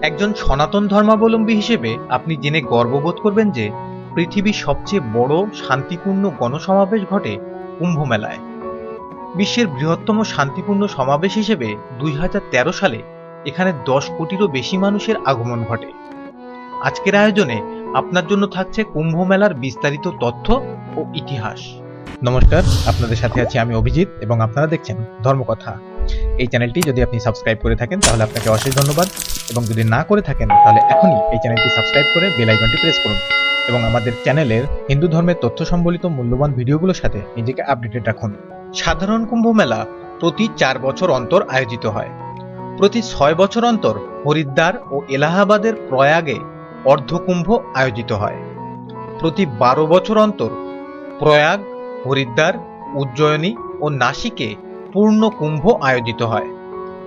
একজন সনাতন ধর্মাবলম্বী হিসেবে আপনি জেনে গর্ববোধ করবেন যে পৃথিবীর সবচেয়ে বড় শান্তিপূর্ণ গণসমাবেশ ঘটে কুম্ভ মেলায়। বিশ্বের বৃহত্তম শান্তিপূর্ণ সমাবেশ হিসেবে 2013 সালে এখানে 10 কোটিরও বেশি মানুষের আগমন ঘটে। আজকের আয়োজনে আপনার জন্য থাকছে কুম্ভ মেলার বিস্তারিত তথ্য ও ইতিহাস। নমস্কার, আপনাদের সাথে আছি আমি অভিজিৎ এবং আপনারা দেখছেন ধর্মকথা। এই চ্যানেলটি যদি আপনি সাবস্ক্রাইব করে থাকেন তাহলে আপনাকে অশেষ ধন্যবাদ, এবং যদি না করে থাকেন তাহলে এখনই এই চ্যানেলটি সাবস্ক্রাইব করে বেল আইকনটি প্রেস করুন এবং আমাদের চ্যানেলের হিন্দু ধর্মের তথ্য সম্বলিত মূল্যবান ভিডিওগুলোর সাথে নিজেকে আপডেটেড রাখুন। সাধারণ কুম্ভ মেলা প্রতি 4 বছর অন্তর আয়োজিত হয়। প্রতি 6 বছর অন্তর হরিদ্বার ও এলাহাবাদের প্রয়াগে অর্ধকুম্ভ আয়োজিত হয়। প্রতি 12 বছর অন্তর প্রয়াগ, হরিদ্বার, উজ্জয়িনী ও নাসিকে পূর্ণ কুম্ভ আয়োজিত হয়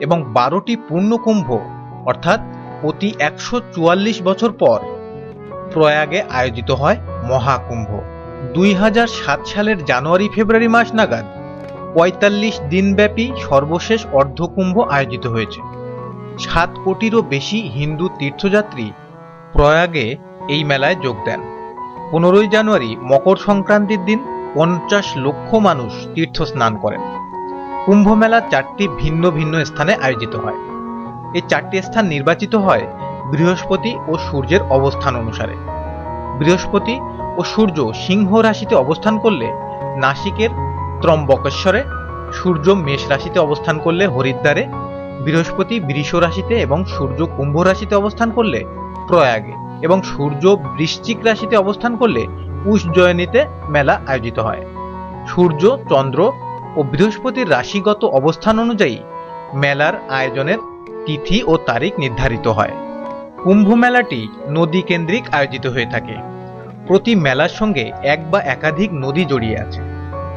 এবং 12টি পূর্ণ কুম্ভ অর্থাৎ প্রতি 144 বছর পর প্রয়াগে আয়োজিত হয় মহাকুম্ভ। 2007 সালের জানুয়ারি ফেব্রুয়ারি মাস নাগাদ 45 দিনব্যাপী সর্বশেষ অর্ধকুম্ভ আয়োজিত হয়েছে। 7 কোটিরও বেশি হিন্দু তীর্থযাত্রী প্রয়াগে এই মেলায় যোগ দেন। 15 জানুয়ারি মকর সংক্রান্তির দিন 50 লক্ষ মানুষ তীর্থ স্নান করেন। কুম্ভ মেলা 4টি ভিন্ন ভিন্ন স্থানে আয়োজিত হয়। এই 4টি স্থান নির্বাচিত হয় বৃহস্পতি ও সূর্যের অবস্থান অনুসারে। বৃহস্পতি ও সূর্য সিংহ রাশিতে অবস্থান করলে নাসিকের ত্রম্বকেশ্বরে, সূর্য মেষ রাশিতে অবস্থান করলে হরিদ্বারে, বৃহস্পতি বৃষ রাশিতে এবং সূর্য কুম্ভ রাশিতে অবস্থান করলে প্রয়াগে, এবং সূর্য বৃশ্চিক রাশিতে অবস্থান করলে উজ্জয়িনীতে মেলা আয়োজিত হয়। সূর্য, চন্দ্র ও বৃহস্পতির রাশিগত অবস্থান অনুযায়ী মেলার আয়োজনের তিথি ও তারিখ নির্ধারিত হয়। কুম্ভ মেলাটি নদী কেন্দ্রিক আয়োজিত হয়ে থাকে। প্রতি মেলার সঙ্গে এক বা একাধিক নদী জড়িয়ে আছে।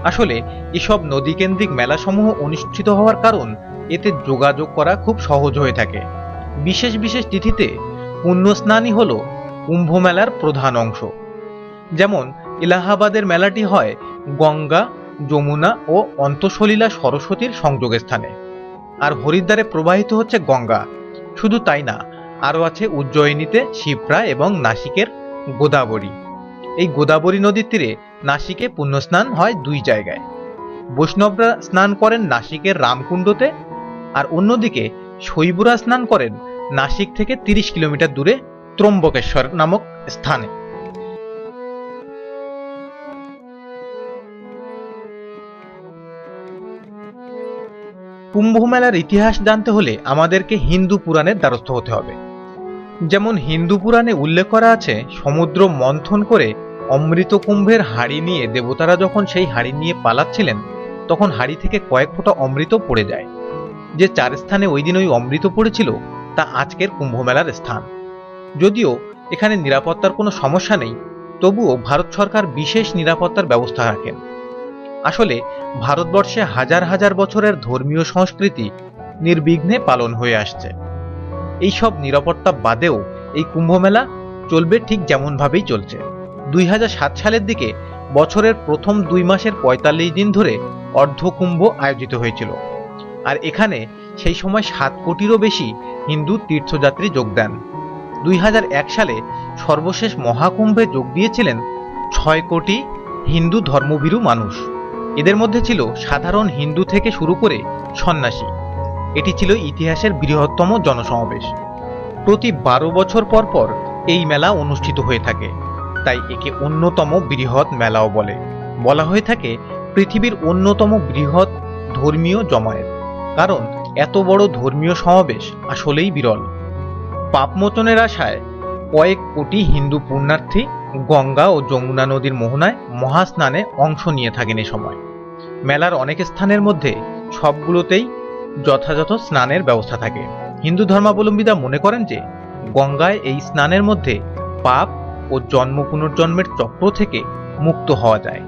আসলে এসব নদী কেন্দ্রিক মেলাসমূহ অনুষ্ঠিত হওয়ার কারণ এতে যোগাযোগ করা খুব সহজ হয়ে থাকে। বিশেষ বিশেষ তিথিতে পুণ্যস্নানই হল কুম্ভ মেলার প্রধান অংশ। যেমন এলাহাবাদের মেলাটি হয় গঙ্গা, যমুনা ও অন্তঃসলীলা সরস্বতীর সংযোগ স্থানে, আর হরিদ্বারে প্রবাহিত হচ্ছে গঙ্গা। শুধু তাই না, আরও আছে উজ্জয়িনীতে শিপ্রা এবং নাসিকের গোদাবরী। এই গোদাবরী নদীর তীরে নাসিকে পুণ্যস্নান হয় 2 জায়গায়। বৈষ্ণবরা স্নান করেন নাসিকের রামকুণ্ডতে, আর অন্যদিকে শৈবরা স্নান করেন নাসিক থেকে 30 কিলোমিটার দূরে ত্রম্বকেশ্বর নামক স্থানে। কুম্ভ মেলার ইতিহাস জানতে হলে আমাদেরকে হিন্দু পুরাণের দ্বারস্থ হতে হবে। যেমন হিন্দু পুরাণে উল্লেখ করা আছে, সমুদ্র মন্থন করে অমৃত কুম্ভের হাড়ি নিয়ে দেবতারা যখন সেই হাড়ি নিয়ে পালাচ্ছিলেন, তখন হাড়ি থেকে কয়েক ফোঁটা অমৃত পড়ে যায়। যে 4 স্থানে ওই দিন ওই অমৃত পড়েছিল তা আজকের কুম্ভ মেলার স্থান। যদিও এখানে নিরাপত্তার কোনো সমস্যা নেই, তবুও ভারত সরকার বিশেষ নিরাপত্তার ব্যবস্থা রাখেন। আসলে ভারতবর্ষে হাজার হাজার বছরের ধর্মীয় সংস্কৃতি নির্বিঘ্নে পালন হয়ে আসছে। এই সব নিরাপত্তা বাদেও এই কুম্ভ মেলা চলবে ঠিক যেমনভাবেই চলছে। 2007 সালের দিকে বছরের প্রথম 2 মাসের 45 দিন ধরে অর্ধকুম্ভ আয়োজিত হয়েছিল, আর এখানে সেই সময় 7 কোটিরও বেশি হিন্দু তীর্থযাত্রী যোগ দেন। 2001 সালে সর্বশেষ মহাকুম্ভে যোগ দিয়েছিলেন 6 কোটি হিন্দু ধর্মভীরু মানুষ। এদের মধ্যে ছিল সাধারণ হিন্দু থেকে শুরু করে সন্ন্যাসী। এটি ছিল ইতিহাসের বৃহত্তম জনসমাবেশ। প্রতি 12 বছর পর পর এই মেলা অনুষ্ঠিত হয়ে থাকে, তাই একে অন্যতম বৃহৎ মেলাও বলা হয়ে থাকে পৃথিবীর অন্যতম বৃহৎ ধর্মীয় জমায়েত। কারণ এত বড় ধর্মীয় সমাবেশ আসলেই বিরল। পাপমোচনের আশায় কয়েক কোটি হিন্দু পুণ্যার্থী গঙ্গা ও যমুনা নদীর মোহনায় মহাস্নানে অংশ নিয়ে থাকেন। এ সময় মেলার অনেক স্থানের মধ্যে সবগুলোতেই যথাযথ স্নানের ব্যবস্থা থাকে। হিন্দু ধর্মাবলম্বীরা মনে করেন যে গঙ্গায় এই স্নানের মধ্যে পাপ ও জন্ম পুনর্জন্মের চক্র থেকে মুক্ত হওয়া যায়।